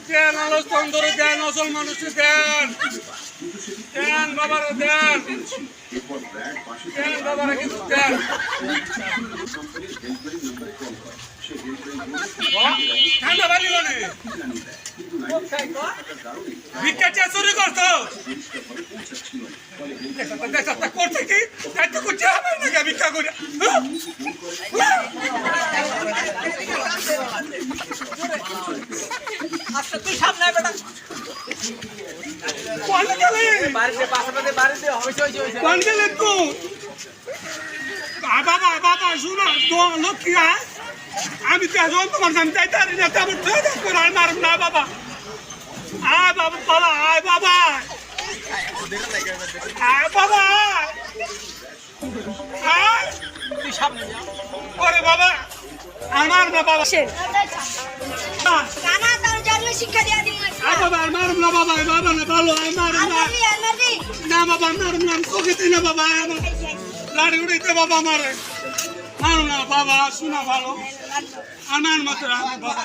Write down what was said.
দেন আলোচন ধরে দেন, অসল মানুষকে দেন, দেন বাবারা দেন, দেন বাবারা কিছু দেন। ঠান্ডা বাড়ি বলে ভিক্ষা চা চুরি করতো করছে কি দায়িত্ব করছে আমার নাকি ভিক্ষা করে আচ্ছা তুই সামনে বেটা কোন গেলে বাড়িতে পাশাপাশি বাড়িতে হইছে হইছে কোন গেলে তো বাবা বাবা শুনো তো লক্ষ্মী আমি তো এখন তোমার আমি চাইতে পারি না তেমন করে আর মারব না বাবা আয় বাবা বাবা আয় বাবা আয় বাবা আয় তুই সামনে যা ওরে বাবা আমার না বাবা কানা তার জন্ম শিক্ষা দিয়া দিই আয় বাবা আমার না বাবা বাবা না ভালো আমার না না বাবা আমার নাম কোকিতে না বাবা লাড়ি উড়িতে বাবা মারে মারো না বাবা শোনা ভালো আমার মতো বাবা